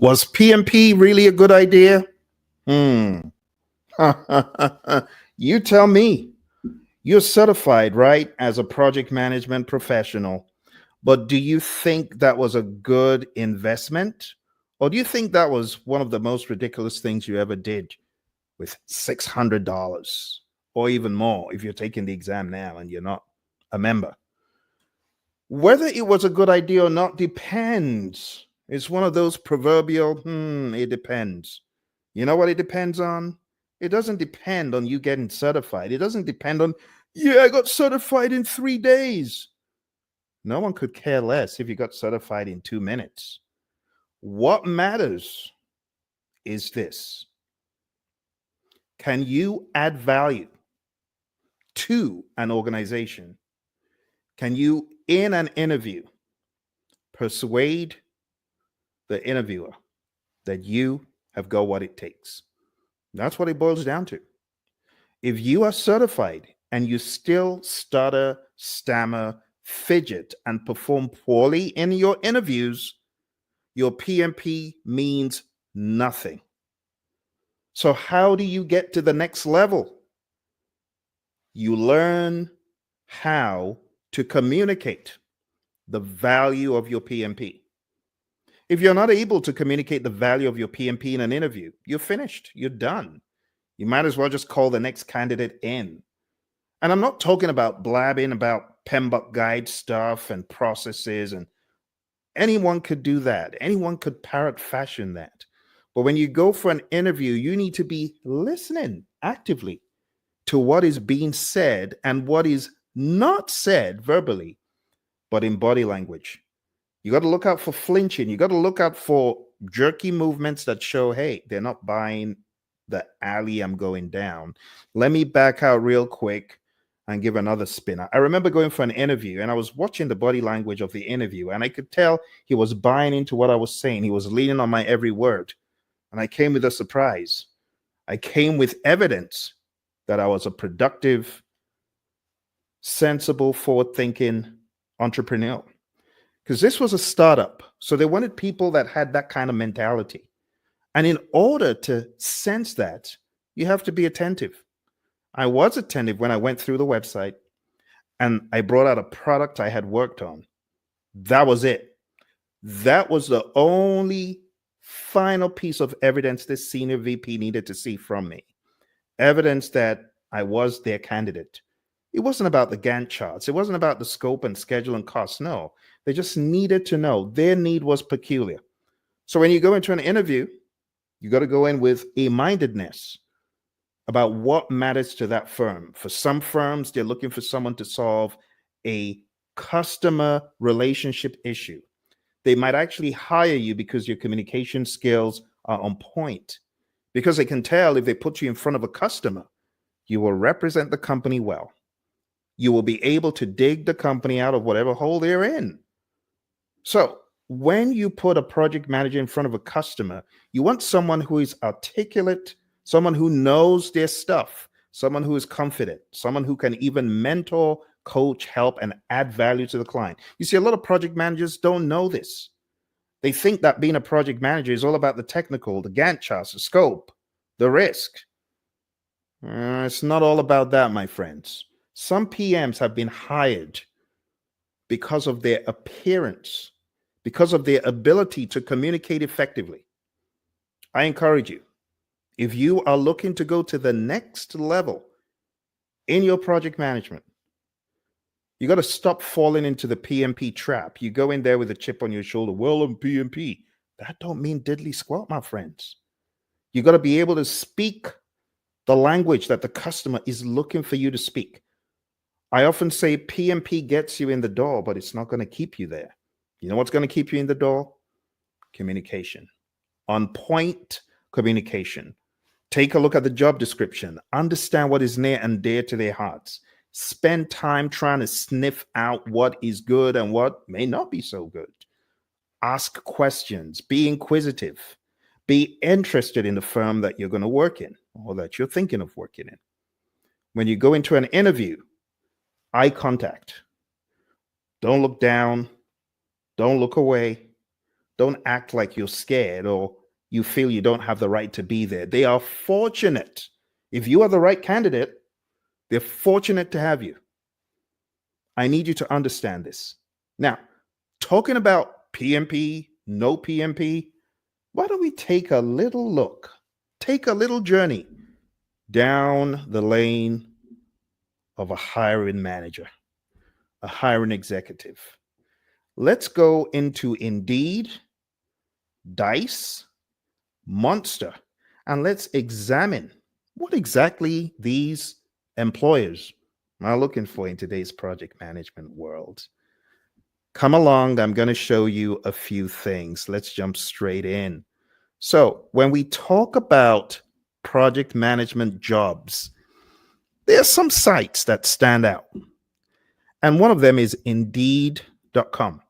Was PMP really a good idea? Hmm. You tell me. You're certified, right, as a project management professional. But do you think that was a good investment? Or do you think that was one of the most ridiculous things you ever did with $600 or even more if you're taking the exam now and you're not a member? Whether it was a good idea or not depends. It's one of those proverbial, it depends. You know what it depends on? It doesn't depend on you getting certified. It doesn't depend on, yeah, I got certified in 3 days. No one could care less if you got certified in 2 minutes. What matters is this: can you add value to an organization? Can you, in an interview, persuade the interviewer that you have got what it takes? That's what it boils down to. If you are certified and you still stutter, stammer, fidget, and perform poorly in your interviews, your PMP means nothing. So, how do you get to the next level? You learn how to communicate the value of your PMP. If you're not able to communicate the value of your PMP in an interview, you're finished, you're done. You might as well just call the next candidate in. And I'm not talking about blabbing about PMBOK guide stuff and processes, and anyone could do that. Anyone could parrot fashion that. But when you go for an interview, you need to be listening actively to what is being said and what is not said verbally, but in body language. You got to look out for flinching. You got to look out for jerky movements that show, hey, they're not buying the alley I'm going down. Let me back out real quick and give another spin. I remember going for an interview and I was watching the body language of the interview and I could tell he was buying into what I was saying. He was leaning on my every word. And I came with a surprise. I came with evidence that I was a productive, sensible, forward-thinking entrepreneur. Because this was a startup. So they wanted people that had that kind of mentality. And in order to sense that, you have to be attentive. I was attentive when I went through the website and I brought out a product I had worked on. That was it. That was the only final piece of evidence this senior VP needed to see from me. Evidence that I was their candidate. It wasn't about the Gantt charts. It wasn't about the scope and schedule and cost. No, they just needed to know their need was peculiar. So when you go into an interview, you got to go in with a mindedness about what matters to that firm. For some firms, they're looking for someone to solve a customer relationship issue. They might actually hire you because your communication skills are on point, because they can tell if they put you in front of a customer, you will represent the company well. You will be able to dig the company out of whatever hole they're in. So when you put a project manager in front of a customer, you want someone who is articulate, someone who knows their stuff, someone who is confident, someone who can even mentor, coach, help, and add value to the client. You see, a lot of project managers don't know this. They think that being a project manager is all about the technical, the Gantt charts, the scope, the risk. It's not all about that, my friends. Some PMs have been hired because of their appearance, because of their ability to communicate effectively. I encourage you, if you are looking to go to the next level in your project management, you got to stop falling into the PMP trap. You go in there with a chip on your shoulder. Well, I'm PMP. That don't mean diddly squat, my friends. You got to be able to speak the language that the customer is looking for you to speak. I often say PMP gets you in the door, but it's not going to keep you there. You know what's going to keep you in the door? Communication. On point communication. Take a look at the job description. Understand what is near and dear to their hearts. Spend time trying to sniff out what is good and what may not be so good. Ask questions. Be inquisitive. Be interested in the firm that you're going to work in or that you're thinking of working in. When you go into an interview, eye contact. Don't look down. Don't look away. don't act like you're scared or you feel you don't have the right to be there. They are fortunate. If you are the right candidate, they're fortunate to have you. I need you to understand this. Now, talking about PMP, no PMP, why don't we take a little look, take a little journey down the lane of a hiring manager, a hiring executive. Let's go into Indeed, Dice, Monster, and let's examine what exactly these employers are looking for in today's project management world. Come along, I'm going to show you a few things. Let's jump straight in. So, when we talk about project management jobs, there are some sites that stand out. And one of them is Indeed.com.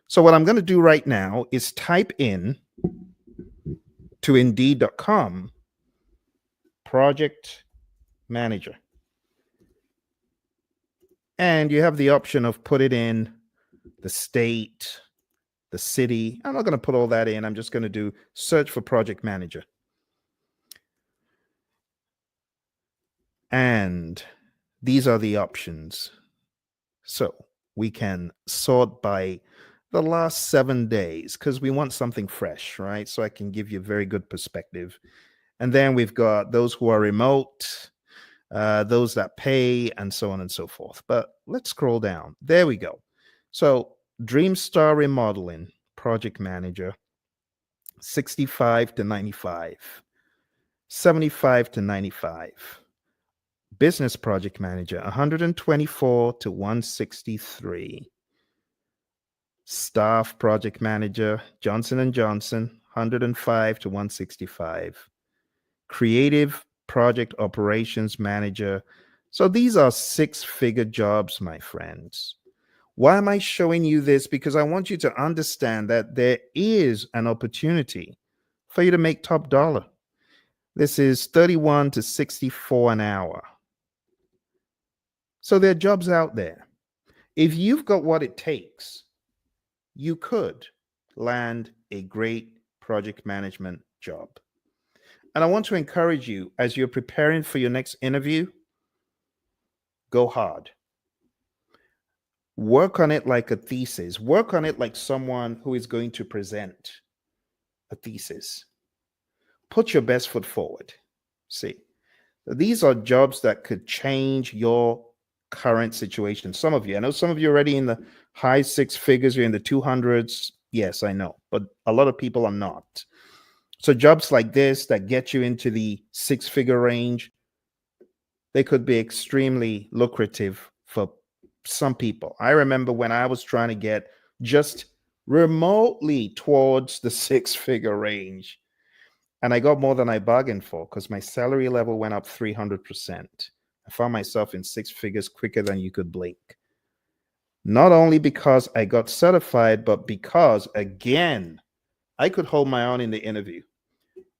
So, what I'm going to do right now is type in to Indeed.com project manager. And you have the option of put it in the state, the city. I'm not going to put all that in. I'm just going to do search for project manager. And these are the options. So we can sort by the last 7 days because we want something fresh, right? So I can give you a very good perspective. And then we've got those who are remote, those that pay, and so on and so forth. But let's scroll down. There we go. So Dreamstar Remodeling, project manager, 65 to 95, 75 to 95. Business project manager, 124 to 163. Staff project manager, Johnson & Johnson, 105 to 165. Creative project operations manager. So these are 6-figure jobs, my friends. Why am I showing you this? Because I want you to understand that there is an opportunity for you to make top dollar. This is 31 to 64 an hour. So there are jobs out there. If you've got what it takes, you could land a great project management job. And I want to encourage you as you're preparing for your next interview, go hard. Work on it like a thesis. Work on it like someone who is going to present a thesis. Put your best foot forward. See, these are jobs that could change your current situation. Some of you, I know some of you are already in the high 6 figures, you're in the 200s. Yes, I know, but a lot of people are not. So jobs like this that get you into the 6-figure range, they could be extremely lucrative for some people. I remember when I was trying to get just remotely towards the 6-figure range, and I got more than I bargained for because my salary level went up 300%. I found myself in 6 figures quicker than you could blink. Not only because I got certified, but because, again, I could hold my own in the interview.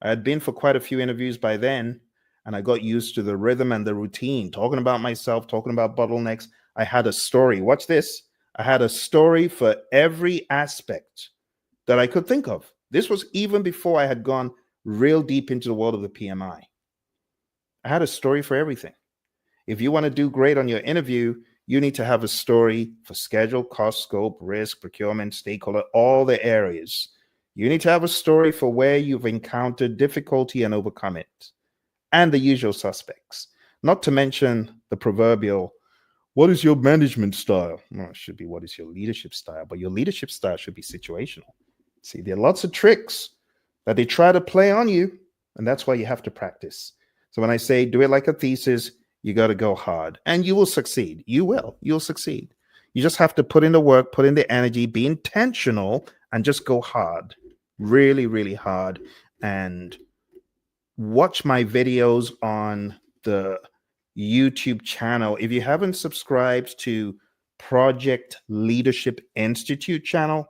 I had been for quite a few interviews by then, and I got used to the rhythm and the routine, talking about myself, talking about bottlenecks. I had a story. Watch this. I had a story for every aspect that I could think of. This was even before I had gone real deep into the world of the PMI. I had a story for everything. If you want to do great on your interview, you need to have a story for schedule, cost, scope, risk, procurement, stakeholder, all the areas. You need to have a story for where you've encountered difficulty and overcome it, and the usual suspects. Not to mention the proverbial, what is your management style? Well, it should be, what is your leadership style? But your leadership style should be situational. See, there are lots of tricks that they try to play on you, and that's why you have to practice. So when I say do it like a thesis, you got to go hard, and you will succeed. You'll succeed. You just have to put in the work, put in the energy, be intentional, and just go hard, really, really hard. And watch my videos on the YouTube channel. If you haven't subscribed to Project Leadership Institute channel,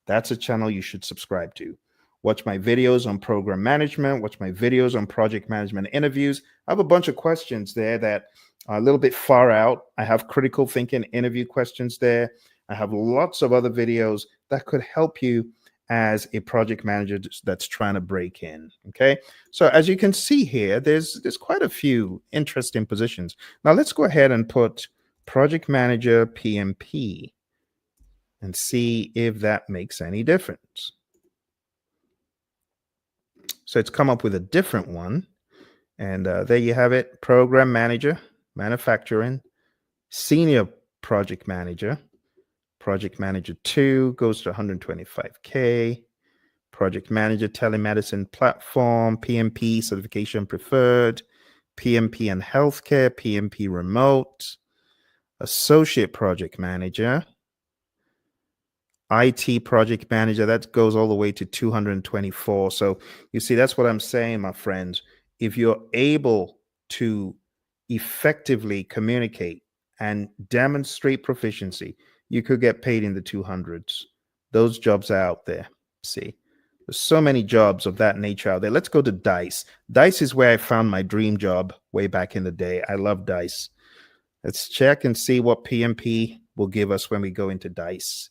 that's a channel you should subscribe to. Watch my videos on program management, watch my videos on project management interviews. I have a bunch of questions there that are a little bit far out. I have critical thinking interview questions there. I have lots of other videos that could help you as a project manager that's trying to break in. Okay. So as you can see here, there's quite a few interesting positions. Now let's go ahead and put project manager PMP and see if that makes any difference. So it's come up with a different one. And there you have it. Program manager, manufacturing, senior project manager. Project manager 2 goes to 125K. Project manager telemedicine platform, PMP certification preferred, PMP and healthcare, PMP remote, associate project manager, IT project manager, that goes all the way to 224. So you see, that's what I'm saying, my friends. If you're able to effectively communicate and demonstrate proficiency, you could get paid in the 200s. Those jobs are out there. See, there's so many jobs of that nature out there. Let's go to Dice. Dice is where I found my dream job way back in the day. I love Dice. Let's check and see what PMP will give us when we go into Dice.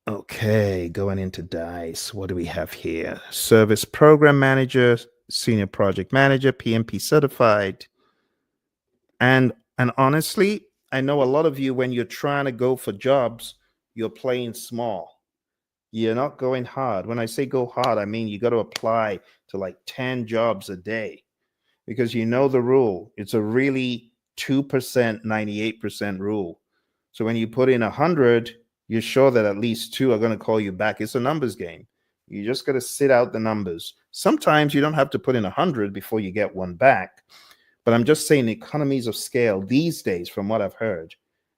Okay, going into Dice. What do we have here? Service program manager, senior project manager, PMP certified. And honestly, I know a lot of you, when you're trying to go for jobs, you're playing small. You're not going hard. When I say go hard, I mean you got to apply to like 10 jobs a day, because you know the rule. It's a really 2%, 98% rule. So when you put in 100, you're sure that at least 2 are going to call you back. It's a numbers game. You just got to sit out the numbers. Sometimes you don't have to put in 100 before you get one back. But I'm just saying, economies of scale these days, from what I've heard,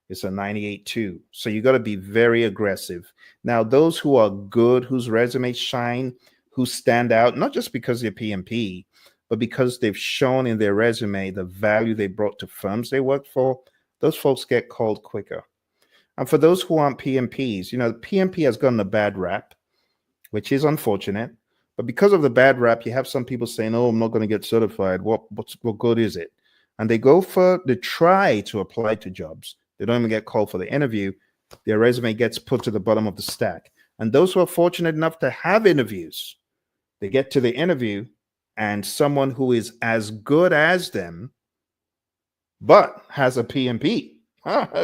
it's a 98.2. So you got to be very aggressive. Now, those who are good, whose resumes shine, who stand out, not just because they're PMP, but because they've shown in their resume the value they brought to firms they worked for, those folks get called quicker. And for those who aren't PMPs, you know, PMP has gotten a bad rap, which is unfortunate. But because of the bad rap, you have some people saying, oh, I'm not going to get certified. What good is it? And they try to apply to jobs. They don't even get called for the interview. Their resume gets put to the bottom of the stack. And those who are fortunate enough to have interviews, they get to the interview, and someone who is as good as them, but has a PMP,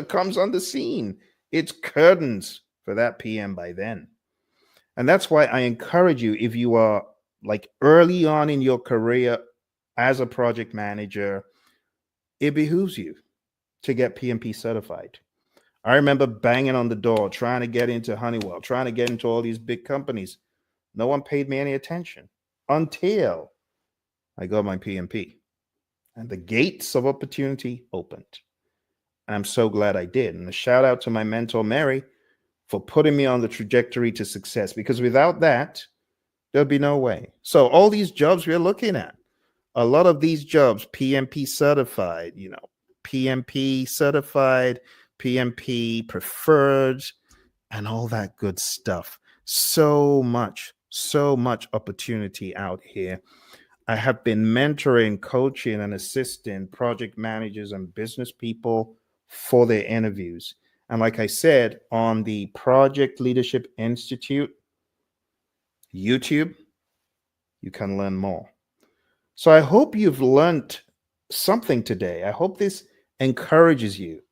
comes on the scene. It's curtains for that PM by then. And that's why I encourage you, if you are like early on in your career as a project manager, it behooves you to get PMP certified. I remember banging on the door, trying to get into Honeywell, trying to get into all these big companies. No one paid me any attention until I got my PMP. And the gates of opportunity opened. And I'm so glad I did. And a shout out to my mentor, Mary, for putting me on the trajectory to success, because without that, there'll be no way. So all these jobs we're looking at, a lot of these jobs, PMP certified, you know, PMP certified, PMP preferred, and all that good stuff. So much opportunity out here. I have been mentoring, coaching, and assisting project managers and business people for their interviews. And like I said, on the Project Leadership Institute YouTube, you can learn more. So I hope you've learned something today. I hope this encourages you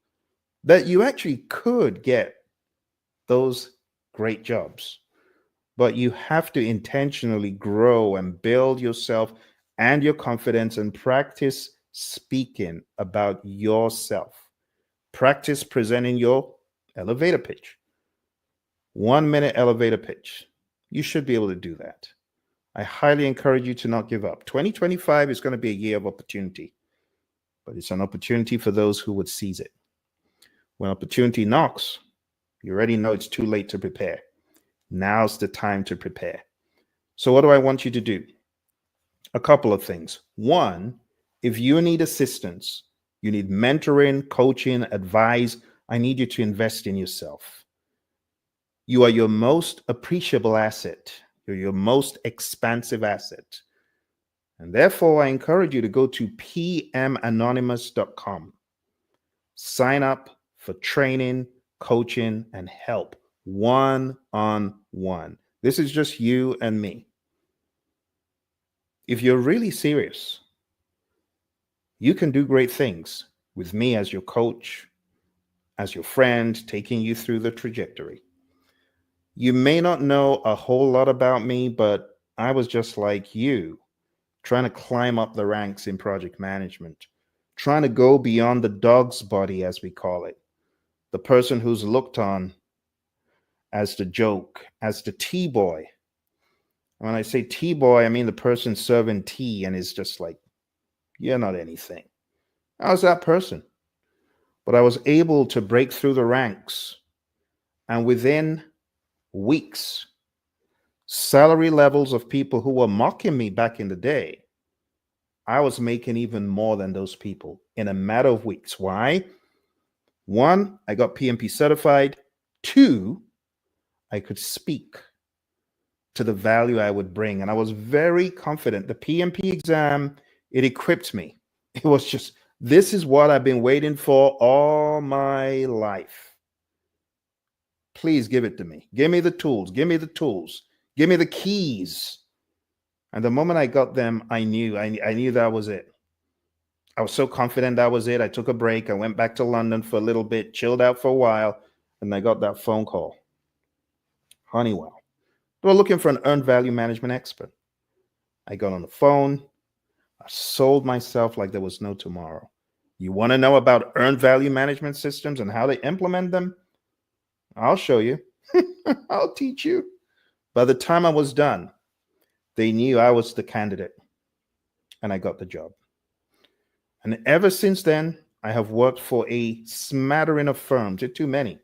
that you actually could get those great jobs, but you have to intentionally grow and build yourself and your confidence, and practice speaking about yourself. Practice presenting your elevator pitch. 1 minute elevator pitch. You should be able to do that. I highly encourage you to not give up. 2025 is going to be a year of opportunity, but it's an opportunity for those who would seize it. When opportunity knocks, you already know it's too late to prepare. Now's the time to prepare. So what do I want you to do? A couple of things. One, if you need assistance, you need mentoring, coaching, advice, I need you to invest in yourself. You are your most appreciable asset. You're your most expansive asset. And therefore, I encourage you to go to pmanonymous.com. Sign up for training, coaching, and help one on one. This is just you and me. If you're really serious, you can do great things with me as your coach, as your friend, taking you through the trajectory. You may not know a whole lot about me, but I was just like you, trying to climb up the ranks in project management, trying to go beyond the dog's body, as we call it, the person who's looked on as the joke, as the tea boy. When I say tea boy, I mean the person serving tea and is just like, you're not anything. I was that person. But I was able to break through the ranks. And within weeks, salary levels of people who were mocking me back in the day, I was making even more than those people in a matter of weeks. Why? One, I got PMP certified. Two, I could speak to the value I would bring. And I was very confident. The PMP exam, it equipped me. It was just, this is what I've been waiting for all my life. Please give it to me. Give me the tools. Give me the tools. Give me the keys. And the moment I got them, I knew that was it. I was so confident that was it. I took a break. I went back to London for a little bit, chilled out for a while, and I got that phone call. Honeywell. They were looking for an earned value management expert. I got on the phone. I sold myself like there was no tomorrow. You want to know about earned value management systems and how they implement them? I'll show you. I'll teach you. By the time I was done, they knew I was the candidate, and I got the job. And ever since then, I have worked for a smattering of firms. Too many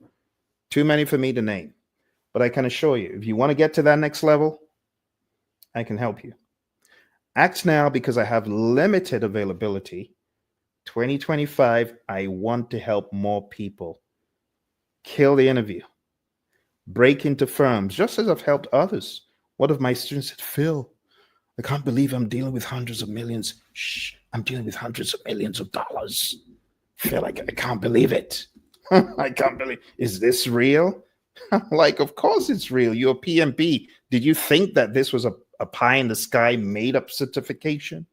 for me to name. But I can assure you, if you want to get to that next level, I can help you. Act now, because I have limited availability. 2025, I want to help more people. Kill the interview. Break into firms, just as I've helped others. One of my students said, Phil, I can't believe I'm dealing with hundreds of millions. Shh, I'm dealing with hundreds of millions of dollars. Phil, I can't believe it. I can't believe, is this real? I'm like, of course it's real. You're a PMP. Did you think that this was a pie in the sky made up certification?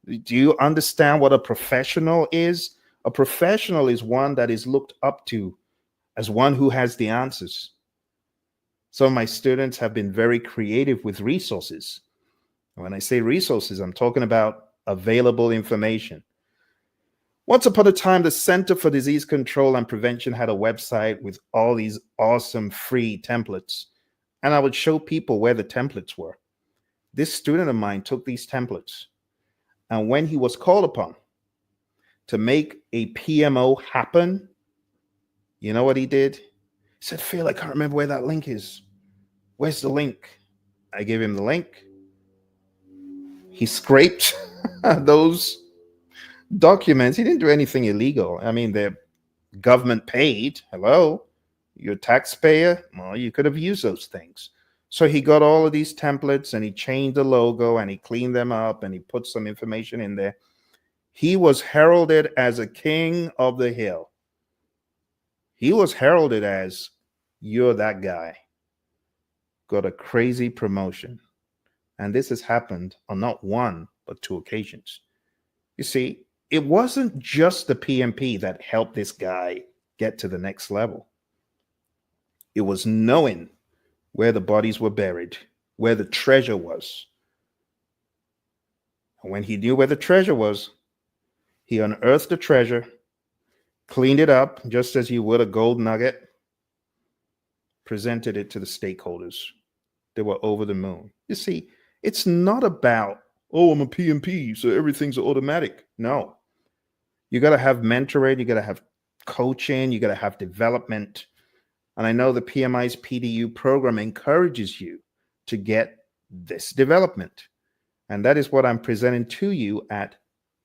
Do you understand what a professional is? A professional is one that is looked up to as one who has the answers. Some of my students have been very creative with resources. When I say resources, I'm talking about available information. Once upon a time, the Center for Disease Control and Prevention had a website with all these awesome free templates, and I would show people where the templates were. This student of mine took these templates, and when he was called upon to make a PMO happen, you know what he did? He said, Phil, I can't remember where that link is. Where's the link? I gave him the link. He scraped those documents. He didn't do anything illegal. I mean, they're government paid. Hello, you're a taxpayer. Well, you could have used those things. So he got all of these templates and he changed the logo and he cleaned them up and he put some information in there. He was heralded as a king of the hill. He was heralded as, you're that guy. Got a crazy promotion. And this has happened on not one, but two occasions. You see, it wasn't just the PMP that helped this guy get to the next level. It was knowing where the bodies were buried, where the treasure was. And when he knew where the treasure was, he unearthed the treasure, cleaned it up just as you would a gold nugget, presented it to the stakeholders. They were over the moon. You see, it's not about, oh, I'm a PMP, so everything's automatic. No. You got to have mentoring, you got to have coaching, you got to have development. And I know the PMI's PDU program encourages you to get this development. And that is what I'm presenting to you at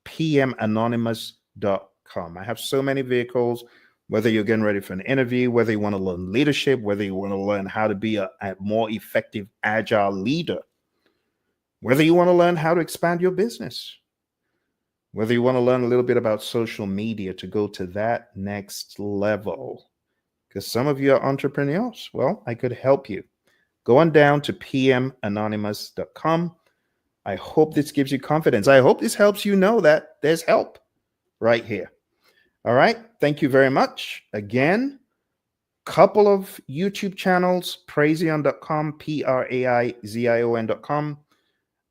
pmanonymous.com. I have so many vehicles, whether you're getting ready for an interview, whether you want to learn leadership, whether you want to learn how to be a more effective agile leader, whether you want to learn how to expand your business, whether you want to learn a little bit about social media to go to that next level. because some of you are entrepreneurs. Well, I could help you. Go on down to pmanonymous.com. I hope this gives you confidence. I hope this helps you know that there's help right here. All right. Thank you very much. Again, couple of YouTube channels, praizion.com, praizion.com.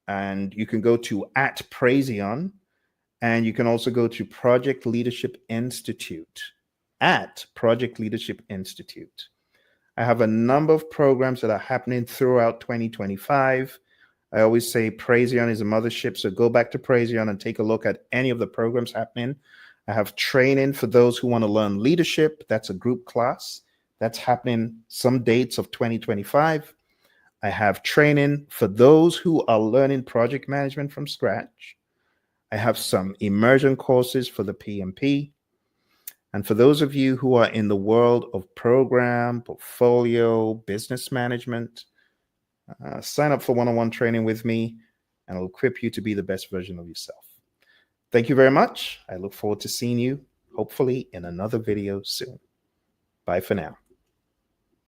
And you can go to @Praizion. And you can also go to Project Leadership Institute, @Project Leadership Institute. I have a number of programs that are happening throughout 2025. I always say Praizion is a mothership, so go back to Praizion and take a look at any of the programs happening. I have training for those who want to learn leadership. That's a group class. That's happening some dates of 2025. I have training for those who are learning project management from scratch. I have some immersion courses for the PMP. And for those of you who are in the world of program, portfolio, business management, sign up for one-on-one training with me, and I'll equip you to be the best version of yourself. Thank you very much. I look forward to seeing you, hopefully in another video soon. Bye for now.